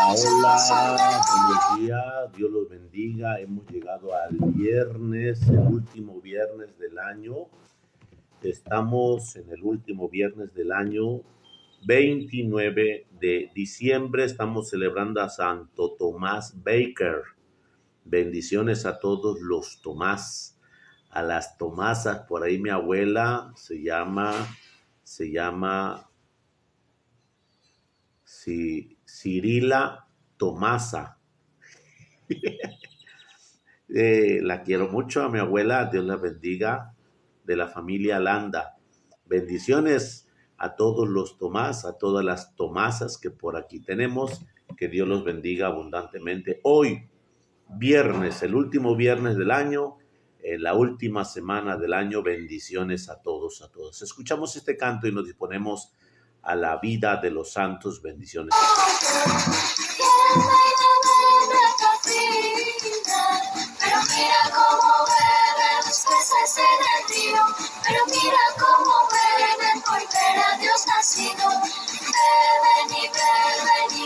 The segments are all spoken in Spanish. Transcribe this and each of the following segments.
Hola, buenos días, Dios los bendiga. Hemos llegado al viernes, el último viernes del año. Estamos en el último viernes del año, 29 de diciembre. Estamos celebrando a Santo Tomás Baker. Bendiciones a todos los Tomás, a las Tomasas. Por ahí mi abuela se llama Cirila Tomasa. La quiero mucho a mi abuela, Dios la bendiga, de la familia Landa. Bendiciones a todos los Tomás, a todas las Tomasas que por aquí tenemos, que Dios los bendiga abundantemente. Hoy, viernes, el último viernes del año, la última semana del año, bendiciones a todos, a todos. Escuchamos este canto y nos disponemos a la vida de los santos. Bendiciones. Pero mira cómo beben los peces en el río. Pero mira cómo beben por ver a Dios nacido. Beben y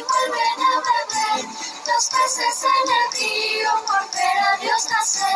vuelven a beber los peces en el río por ver a Dios nacer.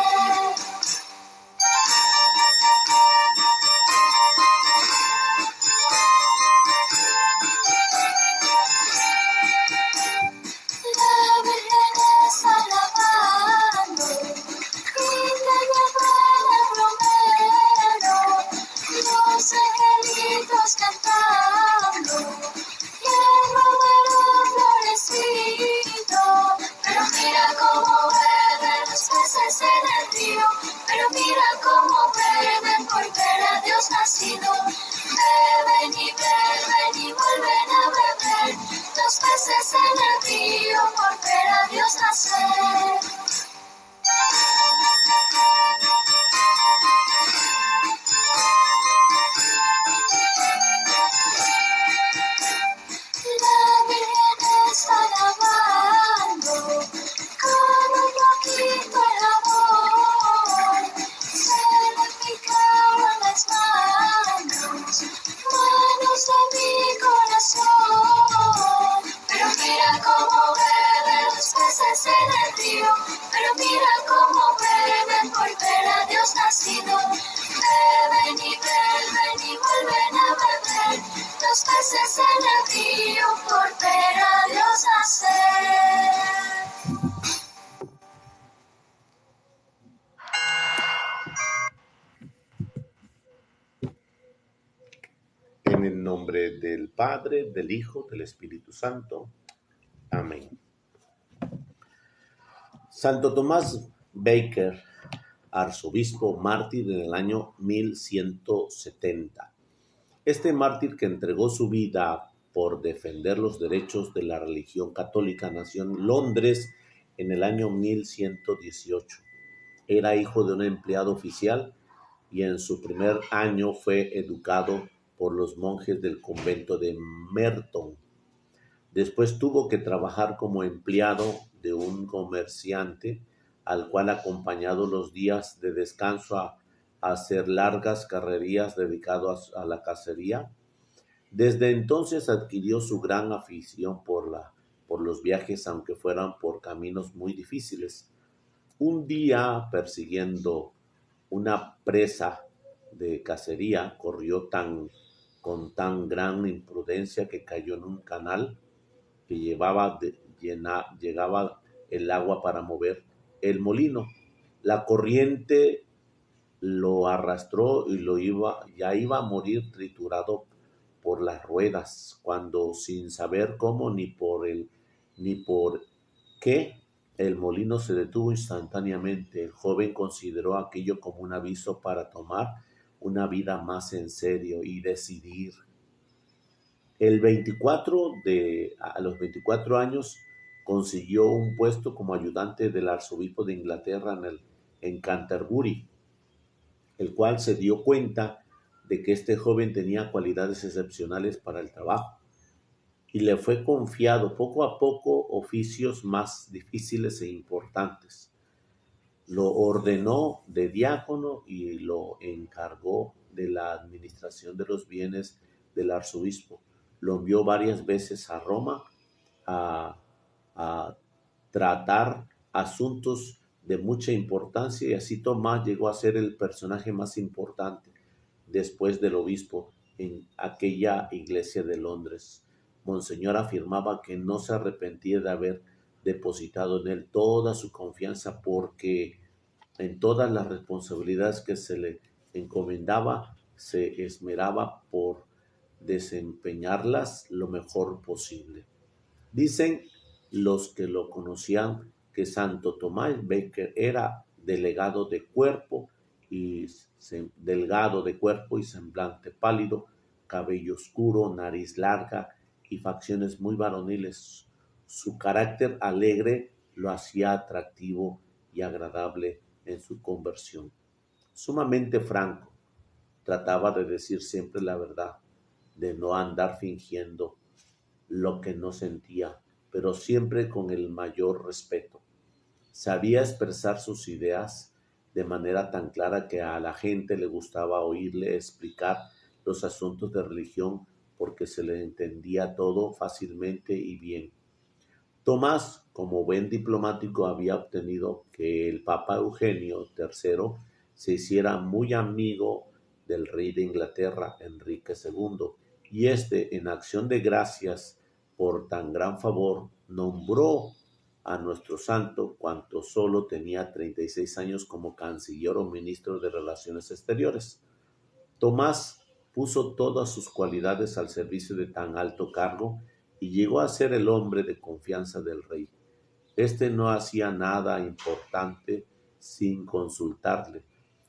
Pero mira cómo beben por ver a Dios nacido. Beben y vuelven a beber los peces en el río por ver a Dios nacer. La Virgen está lavando con un poquito el amor. Se le picaron las manos de mi corazón. Pero mira cómo beben los peces en el río. Pero mira cómo beben por ver a Dios nacido. Beben y vuelven a beber los peces en el río por ver a Dios nacer. En el nombre del Padre, del Hijo, del Espíritu Santo. Amén. Santo Tomás Baker, arzobispo mártir en el año 1170. Este mártir, que entregó su vida por defender los derechos de la religión católica, nació en Londres en el año 1118. Era hijo de un empleado oficial y en su primer año fue educado por los monjes del convento de Merton. Después tuvo que trabajar como empleado de un comerciante al cual acompañado los días de descanso a hacer largas carrerías dedicado a la cacería. Desde entonces adquirió su gran afición por los viajes, aunque fueran por caminos muy difíciles. Un día, persiguiendo una presa de cacería, corrió con tan gran imprudencia que cayó en un canal que llegaba el agua para mover el molino. La corriente lo arrastró y ya iba a morir triturado por las ruedas, cuando sin saber cómo ni por qué, el molino se detuvo instantáneamente. El joven consideró aquello como un aviso para tomar una vida más en serio y decidir. A los 24 años consiguió un puesto como ayudante del arzobispo de Inglaterra en Canterbury, el cual se dio cuenta de que este joven tenía cualidades excepcionales para el trabajo y le fue confiado poco a poco oficios más difíciles e importantes. Lo ordenó de diácono y lo encargó de la administración de los bienes del arzobispo. Lo envió varias veces a Roma a a tratar asuntos de mucha importancia y así Tomás llegó a ser el personaje más importante después del obispo en aquella iglesia de Londres. Monseñor afirmaba que no se arrepentía de haber depositado en él toda su confianza porque en todas las responsabilidades que se le encomendaba se esmeraba por desempeñarlas lo mejor posible. Dicen los que lo conocían que Santo Tomás Baker era delgado de cuerpo y semblante pálido, cabello oscuro, nariz larga y facciones muy varoniles. Su carácter alegre lo hacía atractivo y agradable en su conversión. Sumamente franco, trataba de decir siempre la verdad, de no andar fingiendo lo que no sentía, pero siempre con el mayor respeto. Sabía expresar sus ideas de manera tan clara que a la gente le gustaba oírle explicar los asuntos de religión porque se le entendía todo fácilmente y bien. Tomás, como buen diplomático, había obtenido que el Papa Eugenio III se hiciera muy amigo del rey de Inglaterra, Enrique II, y éste, en acción de gracias por tan gran favor, nombró a nuestro santo, cuando solo tenía 36 años, como canciller o ministro de Relaciones Exteriores. Tomás puso todas sus cualidades al servicio de tan alto cargo y llegó a ser el hombre de confianza del rey. Este no hacía nada importante sin consultarle.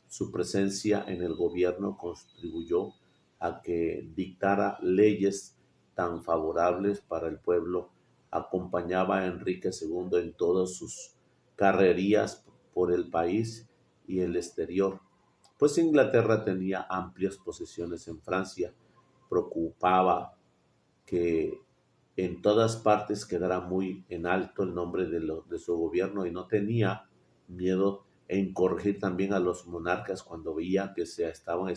Su presencia en el gobierno contribuyó a que dictara leyes tan favorables para el pueblo. Acompañaba a Enrique II en todas sus carrerías por el país y el exterior, pues Inglaterra tenía amplias posesiones en Francia. Preocupaba que en todas partes quedara muy en alto el nombre de su gobierno y no tenía miedo en corregir también a los monarcas cuando veía que se estaban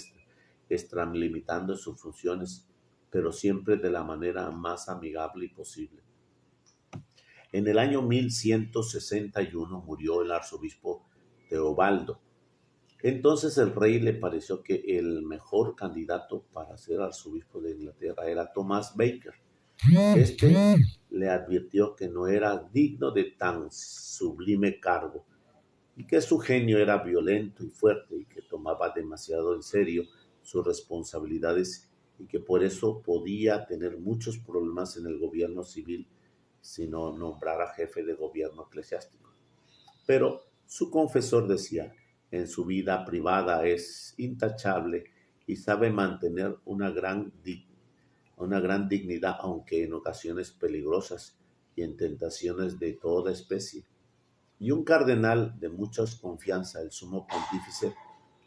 extralimitando sus funciones, pero siempre de la manera más amigable posible. En el año 1161 murió el arzobispo Teobaldo. Entonces el rey le pareció que el mejor candidato para ser arzobispo de Inglaterra era Thomas Baker. Este le advirtió que no era digno de tan sublime cargo y que su genio era violento y fuerte y que tomaba demasiado en serio sus responsabilidades y que por eso podía tener muchos problemas en el gobierno civil si no nombrara jefe de gobierno eclesiástico. Pero su confesor decía, en su vida privada es intachable y sabe mantener una gran dignidad, aunque en ocasiones peligrosas y en tentaciones de toda especie. Y un cardenal de mucha confianza, el sumo pontífice,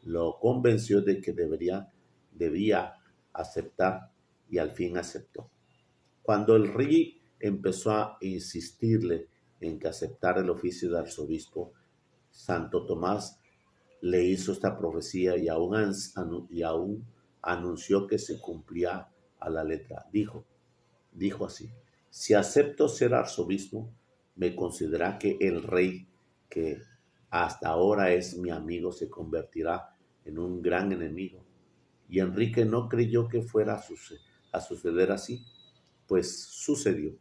lo convenció de que debía aceptar y al fin aceptó. Cuando el rey empezó a insistirle en que aceptara el oficio de arzobispo, Santo Tomás le hizo esta profecía y aún anunció que se cumplía a la letra. Dijo así: si acepto ser arzobispo, me considera que el rey, que hasta ahora es mi amigo, se convertirá en un gran enemigo. Y Enrique no creyó que fuera a suceder así, pues sucedió.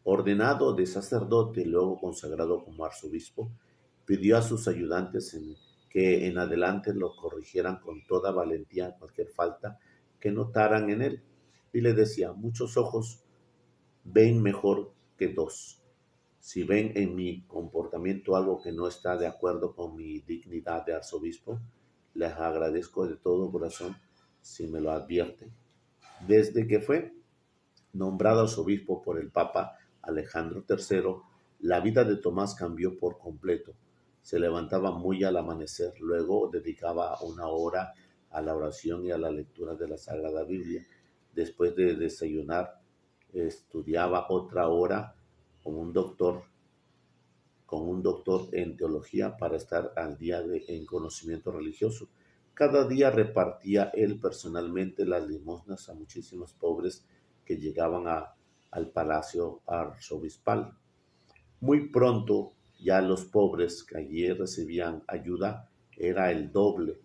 Ordenado de sacerdote y luego consagrado como arzobispo, pidió a sus ayudantes que en adelante lo corrigieran con toda valentía cualquier falta que notaran en él. Y le decía: muchos ojos ven mejor que dos. Si ven en mi comportamiento algo que no está de acuerdo con mi dignidad de arzobispo, les agradezco de todo corazón si me lo advierten. Desde que fue nombrado arzobispo por el Papa Alejandro III, la vida de Tomás cambió por completo. Se levantaba muy al amanecer, luego dedicaba una hora a la oración y a la lectura de la Sagrada Biblia. Después de desayunar, estudiaba otra hora con un doctor, en teología para estar al día en conocimiento religioso. Cada día repartía él personalmente las limosnas a muchísimos pobres que llegaban al palacio arzobispal. Muy pronto ya los pobres que allí recibían ayuda era el doble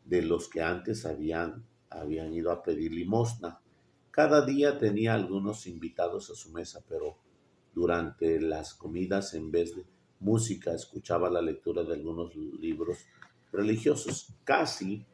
de los que antes habían ido a pedir limosna. Cada día tenía algunos invitados a su mesa, pero durante las comidas, en vez de música, escuchaba la lectura de algunos libros religiosos. Casi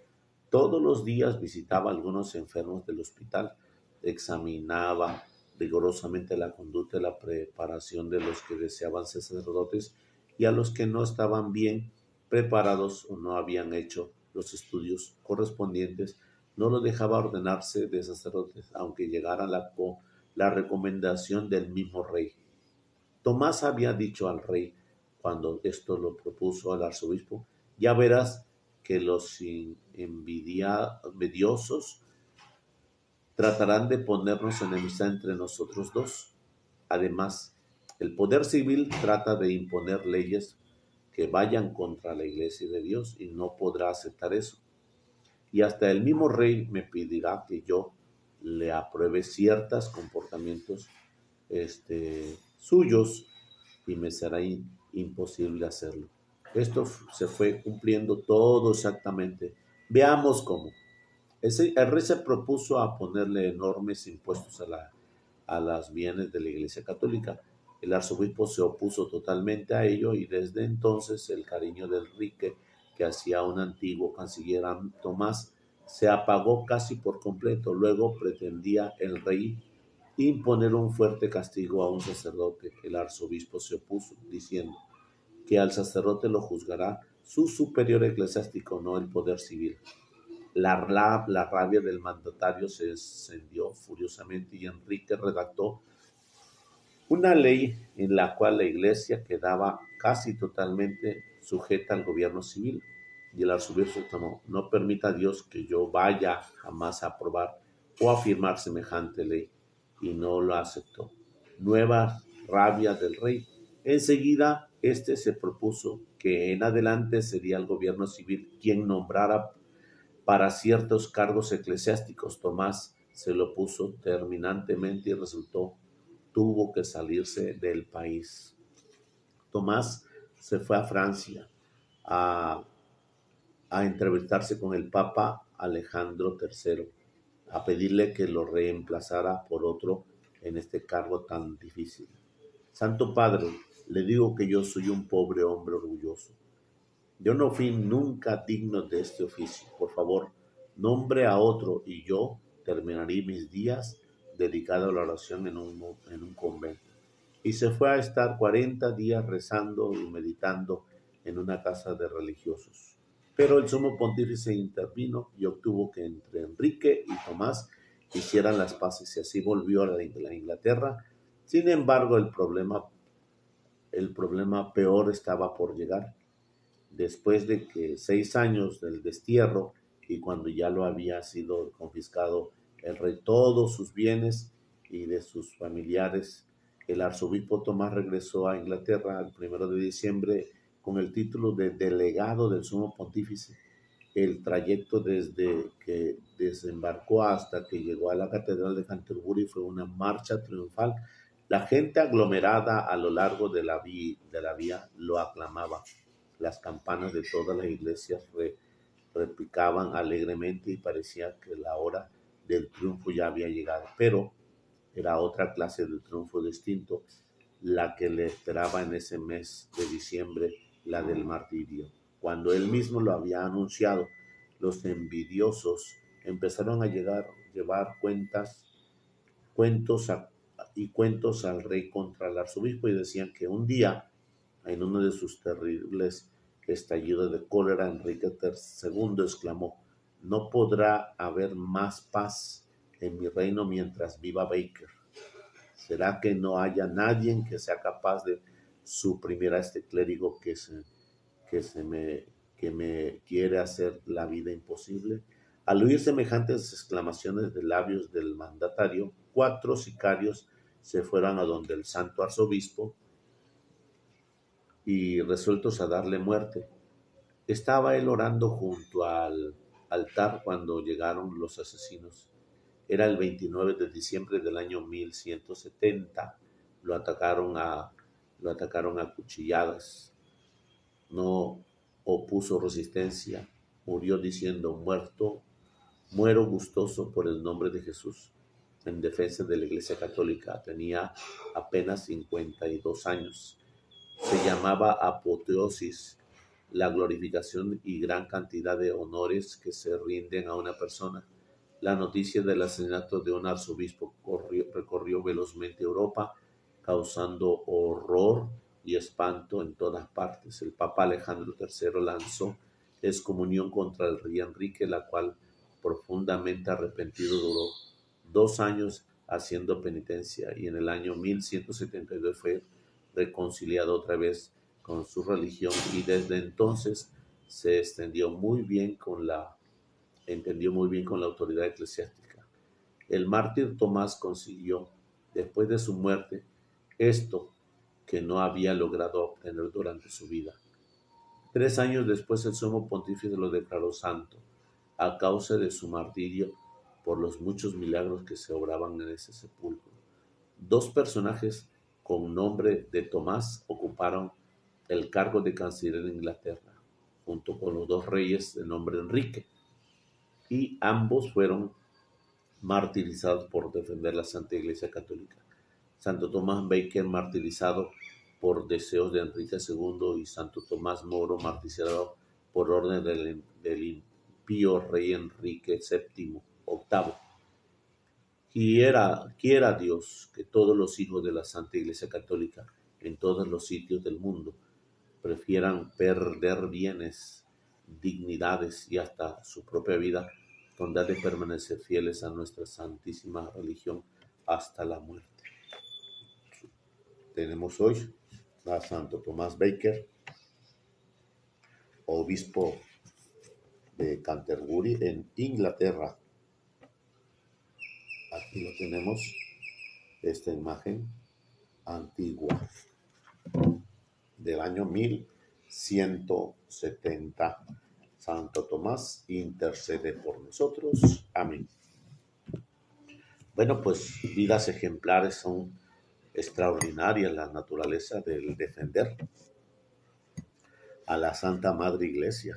todos los días visitaba a algunos enfermos del hospital, examinaba rigurosamente la conducta y la preparación de los que deseaban ser sacerdotes y a los que no estaban bien preparados o no habían hecho los estudios correspondientes, no los dejaba ordenarse de sacerdotes, aunque llegara la recomendación del mismo rey. Tomás había dicho al rey, cuando esto lo propuso al arzobispo, ya verás que los envidiosos tratarán de ponernos enemistad entre nosotros dos. Además, el poder civil trata de imponer leyes que vayan contra la iglesia de Dios y no podrá aceptar eso. Y hasta el mismo rey me pedirá que yo le apruebe ciertos comportamientos suyos y me será imposible hacerlo. Esto se fue cumpliendo todo exactamente. Veamos cómo. El rey se propuso a ponerle enormes impuestos a las bienes de la Iglesia Católica. El arzobispo se opuso totalmente a ello y desde entonces el cariño del Enrique que hacía un antiguo canciller Tomás se apagó casi por completo. Luego pretendía el rey imponer un fuerte castigo a un sacerdote. El arzobispo se opuso, diciendo que al sacerdote lo juzgará su superior eclesiástico, no el poder civil. La rabia del mandatario se encendió furiosamente y Enrique redactó una ley en la cual la iglesia quedaba casi totalmente sujeta al gobierno civil. Y el arzobispo exclamó, no permita Dios que yo vaya jamás a aprobar o a firmar semejante ley. Y no lo aceptó. Nueva rabia del rey. Enseguida, se propuso que en adelante sería el gobierno civil quien nombrara para ciertos cargos eclesiásticos. Tomás se lo puso terminantemente y tuvo que salirse del país. Tomás se fue a Francia a, a entrevistarse con el Papa Alejandro III, a pedirle que lo reemplazara por otro en este cargo tan difícil. Santo Padre, le digo que yo soy un pobre hombre orgulloso. Yo no fui nunca digno de este oficio. Por favor, nombre a otro y yo terminaré mis días dedicado a la oración en un convento. Y se fue a estar 40 días rezando y meditando en una casa de religiosos. Pero el sumo pontífice intervino y obtuvo que entre Enrique y Tomás hicieran las paces y así volvió a la Inglaterra. Sin embargo, el problema peor estaba por llegar. Después de que 6 años del destierro y cuando ya lo había sido confiscado el rey todos sus bienes y de sus familiares, el arzobispo Tomás regresó a Inglaterra el 1 de diciembre con el título de delegado del sumo pontífice. El trayecto desde que desembarcó hasta que llegó a la catedral de Canterbury fue una marcha triunfal. La gente aglomerada a lo largo de la vía lo aclamaba. Las campanas de todas las iglesias repicaban alegremente y parecía que la hora del triunfo ya había llegado. Pero era otra clase de triunfo distinto la que le esperaba en ese mes de diciembre, la del martirio. Cuando él mismo lo había anunciado, los envidiosos empezaron a llevar cuentos cuentos al rey contra el arzobispo y decían que un día, en uno de sus terribles estallidos de cólera, Enrique II exclamó, no podrá haber más paz en mi reino mientras viva Baker. ¿Será que no haya nadie que sea capaz de suprimir a este clérigo que me quiere hacer la vida imposible? Al oír semejantes exclamaciones de labios del mandatario, 4 sicarios se fueron a donde el santo arzobispo y resueltos a darle muerte. Estaba él orando junto al altar cuando llegaron los asesinos. Era el 29 de diciembre del año 1170. Lo atacaron lo atacaron a cuchilladas, no opuso resistencia, murió diciendo: muero gustoso por el nombre de Jesús, en defensa de la Iglesia Católica. Tenía apenas 52 años. Se llamaba apoteosis, la glorificación y gran cantidad de honores que se rinden a una persona. La noticia del asesinato de un arzobispo recorrió velozmente Europa, causando horror y espanto en todas partes. El Papa Alejandro III lanzó excomunión contra el rey Enrique, la cual, profundamente arrepentido, duró 2 años haciendo penitencia, y en el año 1172 fue reconciliado otra vez con su religión, y desde entonces se entendió muy bien con la autoridad eclesiástica. El mártir Tomás consiguió, después de su muerte, esto que no había logrado obtener durante su vida. 3 años después, el sumo pontífice lo declaró santo, a causa de su martirio por los muchos milagros que se obraban en ese sepulcro. 2 personajes con nombre de Tomás ocuparon el cargo de canciller de Inglaterra, junto con los 2 reyes de nombre Enrique, y ambos fueron martirizados por defender la Santa Iglesia Católica. Santo Tomás Baker, martirizado por deseos de Enrique II, y Santo Tomás Moro, martirizado por orden del impío rey Enrique VIII. Quiera Dios que todos los hijos de la Santa Iglesia Católica en todos los sitios del mundo prefieran perder bienes, dignidades y hasta su propia vida con tal de permanecer fieles a nuestra santísima religión hasta la muerte. Tenemos hoy a Santo Tomás Baker, obispo de Canterbury en Inglaterra. Aquí lo tenemos, esta imagen antigua del año 1170. Santo Tomás, intercede por nosotros. Amén. Bueno, pues vidas ejemplares son extraordinarias, la naturaleza del defender a la Santa Madre Iglesia,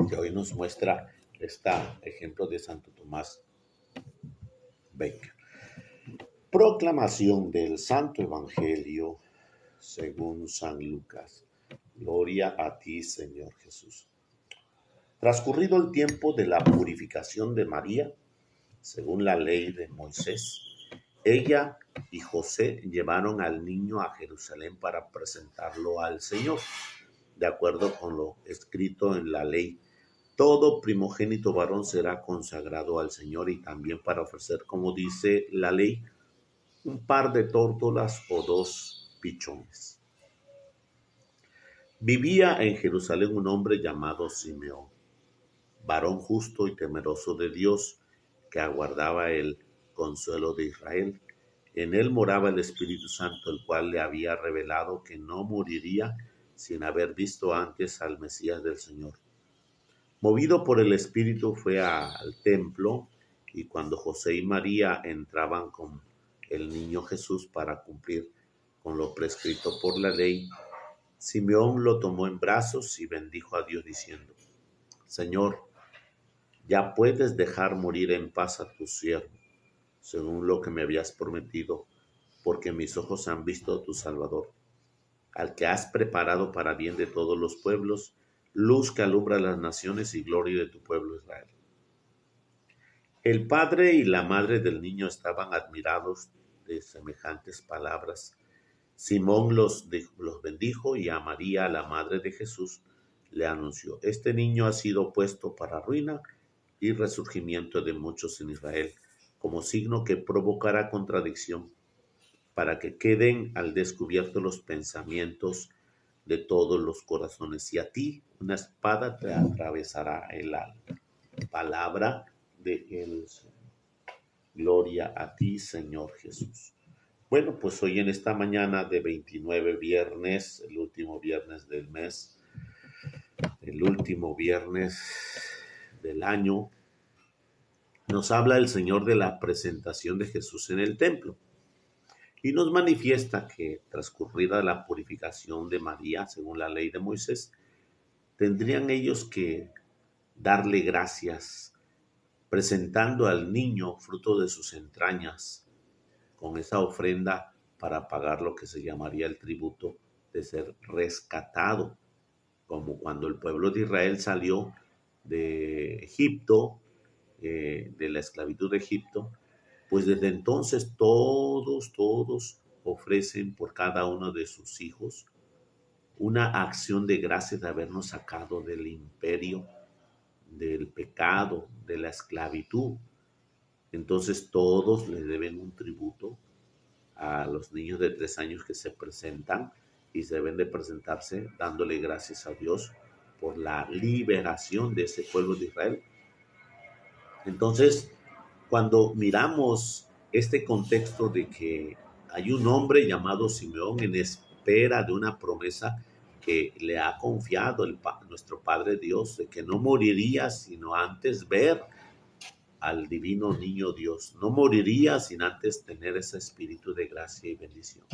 que hoy nos muestra este ejemplo de Santo Tomás Baker. Proclamación del Santo Evangelio según San Lucas. Gloria a ti, Señor Jesús. Transcurrido el tiempo de la purificación de María, según la ley de Moisés, ella y José llevaron al niño a Jerusalén para presentarlo al Señor, de acuerdo con lo escrito en la ley. Todo primogénito varón será consagrado al Señor, y también para ofrecer, como dice la ley, un par de tórtolas o 2 pichones. Vivía en Jerusalén un hombre llamado Simeón, varón justo y temeroso de Dios, que aguardaba el consuelo de Israel. En él moraba el Espíritu Santo, el cual le había revelado que no moriría sin haber visto antes al Mesías del Señor. Movido por el Espíritu fue al templo, y cuando José y María entraban con el niño Jesús para cumplir con lo prescrito por la ley, Simeón lo tomó en brazos y bendijo a Dios diciendo: Señor, ya puedes dejar morir en paz a tu siervo, según lo que me habías prometido, porque mis ojos han visto a tu Salvador, al que has preparado para bien de todos los pueblos, luz que alumbra las naciones y gloria de tu pueblo Israel. El padre y la madre del niño estaban admirados de semejantes palabras. Simón los bendijo, y a María, la madre de Jesús, le anunció: este niño ha sido puesto para ruina y resurgimiento de muchos en Israel, como signo que provocará contradicción, para que queden al descubierto los pensamientos de todos los corazones, y a ti una espada te atravesará el alma. Palabra de el Señor. Gloria a ti, Señor Jesús. Bueno, pues hoy en esta mañana de 29, viernes, el último viernes del mes, el último viernes del año, nos habla el Señor de la presentación de Jesús en el templo. Y nos manifiesta que, transcurrida la purificación de María, según la ley de Moisés, tendrían ellos que darle gracias, presentando al niño fruto de sus entrañas, con esa ofrenda para pagar lo que se llamaría el tributo de ser rescatado, como cuando el pueblo de Israel salió de Egipto, de la esclavitud de Egipto, pues desde entonces todos ofrecen por cada uno de sus hijos una acción de gracias de habernos sacado del imperio, del pecado, de la esclavitud. Entonces todos le deben un tributo a los niños de 3 años que se presentan y se deben de presentarse dándole gracias a Dios por la liberación de ese pueblo de Israel. Entonces, cuando miramos este contexto de que hay un hombre llamado Simeón en espera de una promesa que le ha confiado nuestro Padre Dios, de que no moriría sino antes ver al divino niño Dios, no moriría sin antes tener ese espíritu de gracia y bendición.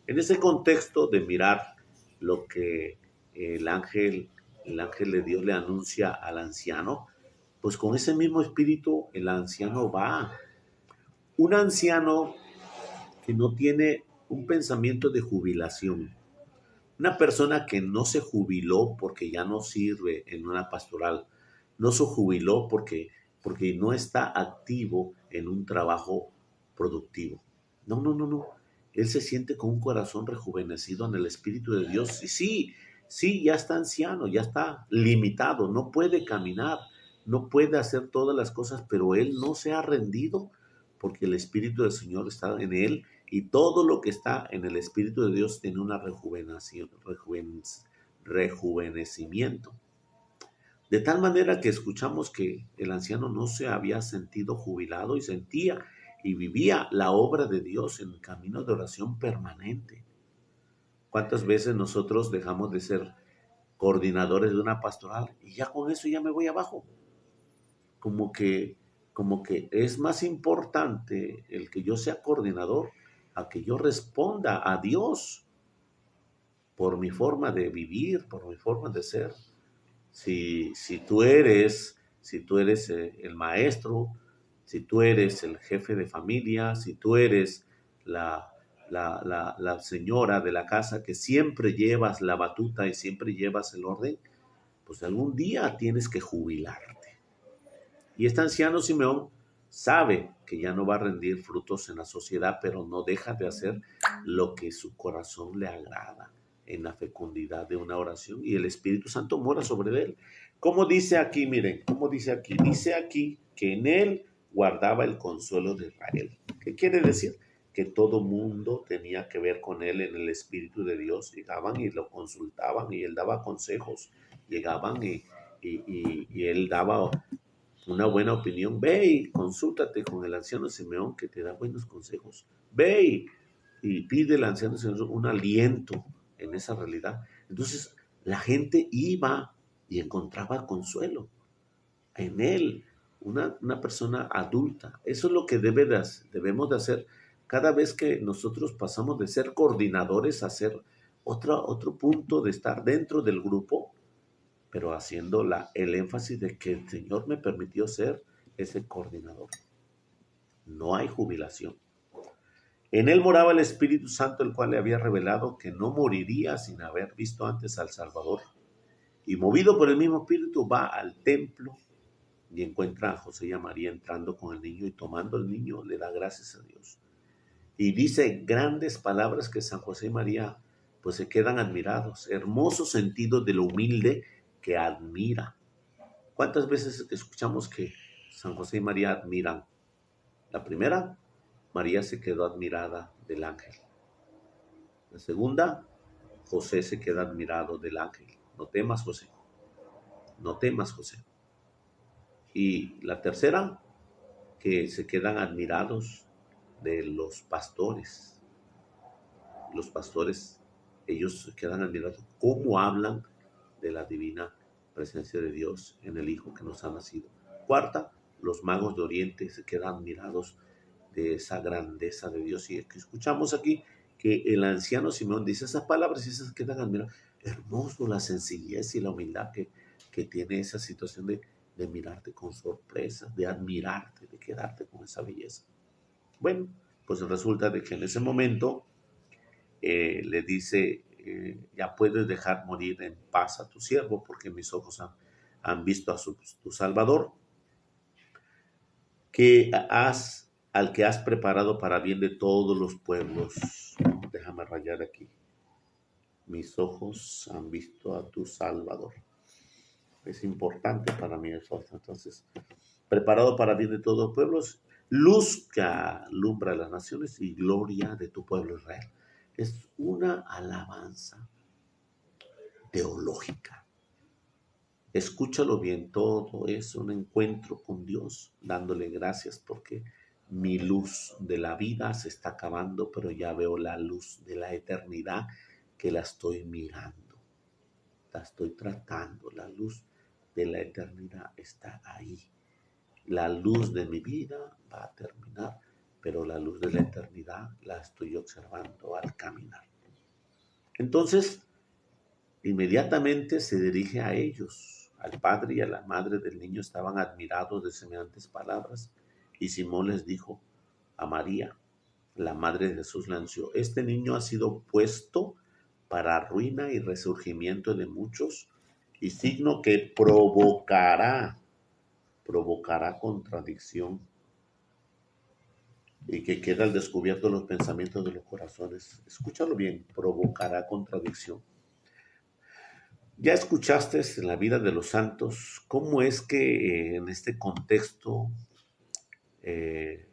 En ese contexto de mirar lo que el ángel, el ángel de Dios le anuncia al anciano, pues con ese mismo espíritu el anciano va. Un anciano que no tiene un pensamiento de jubilación, una persona que no se jubiló porque ya no sirve en una pastoral, no se jubiló porque no está activo en un trabajo productivo. No. Él se siente con un corazón rejuvenecido en el Espíritu de Dios. Y sí, ya está anciano, ya está limitado, no puede caminar, no puede hacer todas las cosas, pero él no se ha rendido porque el Espíritu del Señor está en él y todo lo que está en el Espíritu de Dios tiene una rejuvenecimiento. De tal manera que escuchamos que el anciano no se había sentido jubilado y sentía y vivía la obra de Dios en camino de oración permanente. ¿Cuántas veces nosotros dejamos de ser coordinadores de una pastoral y ya con eso ya me voy abajo? Como que, como que es más importante el que yo sea coordinador a que yo responda a Dios por mi forma de vivir, por mi forma de ser. Si tú eres el maestro, si tú eres el jefe de familia, si tú eres la señora de la casa que siempre llevas la batuta y siempre llevas el orden, pues algún día tienes que jubilarte. Y este anciano Simeón sabe que ya no va a rendir frutos en la sociedad, pero no deja de hacer lo que su corazón le agrada en la fecundidad de una oración y el Espíritu Santo mora sobre él. ¿Cómo dice aquí? Miren, ¿cómo dice aquí? Dice aquí que en él guardaba el consuelo de Israel. ¿Qué quiere decir? Que todo mundo tenía que ver con él en el Espíritu de Dios. Llegaban y lo consultaban y él daba consejos. Llegaban y él daba una buena opinión. Ve y consúltate con el anciano Simeón que te da buenos consejos. Ve y pide al anciano Simeón un aliento en esa realidad. Entonces la gente iba y encontraba consuelo en él, una persona adulta. Eso es lo que debemos de hacer cada vez que nosotros pasamos de ser coordinadores a ser otro punto de estar dentro del grupo, pero haciendo el énfasis de que el Señor me permitió ser ese coordinador. No hay jubilación. En él moraba el Espíritu Santo, el cual le había revelado que no moriría sin haber visto antes al Salvador. Y movido por el mismo Espíritu va al templo y encuentra a José y a María entrando con el niño y tomando el niño le da gracias a Dios. Y dice grandes palabras que San José y María pues se quedan admirados. Hermoso sentido de lo humilde que admira. ¿Cuántas veces escuchamos que San José y María admiran? La primera, María se quedó admirada del ángel. La segunda, José se queda admirado del ángel. No temas, José. No temas, José. Y la tercera, que se quedan admirados de los pastores. Los pastores, ellos se quedan admirados cómo hablan de la divina presencia de Dios en el Hijo que nos ha nacido. Cuarta, los magos de Oriente se quedan admirados de esa grandeza de Dios. Y que escuchamos aquí que el anciano Simeón dice esas palabras y esas quedan admiradas. Hermoso la sencillez y la humildad que tiene esa situación de mirarte con sorpresa, de admirarte, de quedarte con esa belleza. Bueno, pues resulta de que en ese momento le dice, ya puedes dejar morir en paz a tu siervo, porque mis ojos han visto a tu Salvador, al que has preparado para bien de todos los pueblos. Déjame rayar aquí. Mis ojos han visto a tu Salvador. Es importante para mí eso. Entonces, preparado para bien de todos los pueblos, luz que alumbra las naciones y gloria de tu pueblo Israel. Es una alabanza teológica. Escúchalo bien, todo es un encuentro con Dios, dándole gracias porque mi luz de la vida se está acabando, pero ya veo la luz de la eternidad que la estoy mirando, la estoy tratando, la luz de la eternidad está ahí. La luz de mi vida va a terminar, pero la luz de la eternidad la estoy observando al caminar. Entonces, inmediatamente se dirige a ellos. Al padre y a la madre del niño estaban admirados de semejantes palabras, y Simón les dijo a María, la madre de Jesús, le anunció: este niño ha sido puesto para ruina y resurgimiento de muchos, y signo que provocará contradicción, y que queda al descubierto los pensamientos de los corazones. Escúchalo bien, provocará contradicción. Ya escuchaste en la vida de los santos cómo es que en este contexto eh,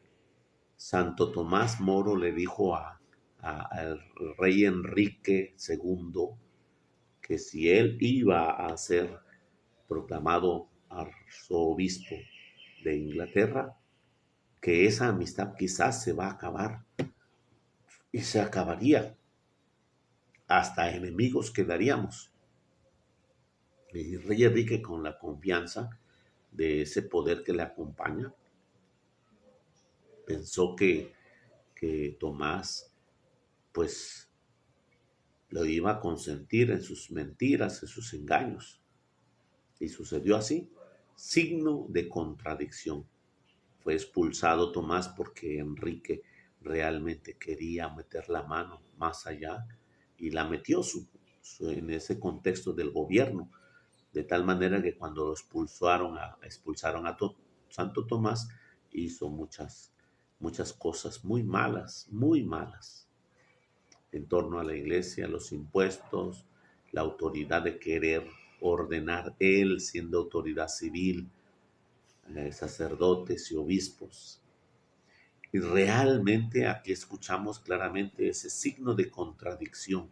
Santo Tomás Moro le dijo al rey Enrique II que si él iba a ser proclamado arzobispo de Inglaterra, que esa amistad quizás se va a acabar y se acabaría, hasta enemigos quedaríamos. Y el rey Enrique, con la confianza de ese poder que le acompaña, pensó que Tomás pues lo iba a consentir en sus mentiras, en sus engaños. Y sucedió así, signo de contradicción. Fue expulsado Tomás porque Enrique realmente quería meter la mano más allá y la metió en ese contexto del gobierno, de tal manera que cuando lo expulsaron a Santo Tomás, hizo muchas cosas muy malas en torno a la iglesia, los impuestos, la autoridad de querer ordenar él siendo autoridad civil, sacerdotes y obispos. Y realmente aquí escuchamos claramente ese signo de contradicción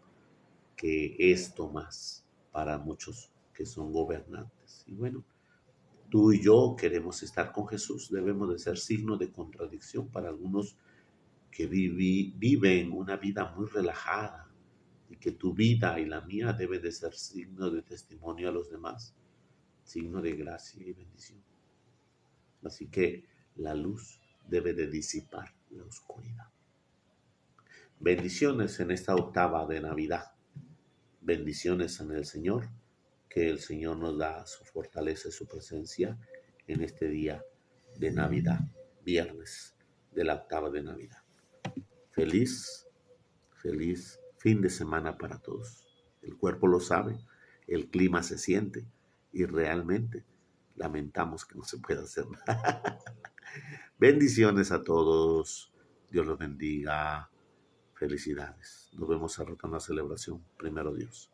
que es Tomás para muchos que son gobernantes. Y bueno, tú y yo queremos estar con Jesús, debemos de ser signo de contradicción para algunos que viven una vida muy relajada, y que tu vida y la mía debe de ser signo de testimonio a los demás, signo de gracia y bendición. Así que la luz debe de disipar la oscuridad. Bendiciones en esta octava de Navidad. Bendiciones en el Señor, que el Señor nos da su fortaleza y su presencia en este día de Navidad, viernes de la octava de Navidad. Feliz fin de semana para todos. El cuerpo lo sabe, el clima se siente y realmente lamentamos que no se pueda hacer nada. Bendiciones a todos. Dios los bendiga. Felicidades. Nos vemos al rato en la celebración. Primero Dios.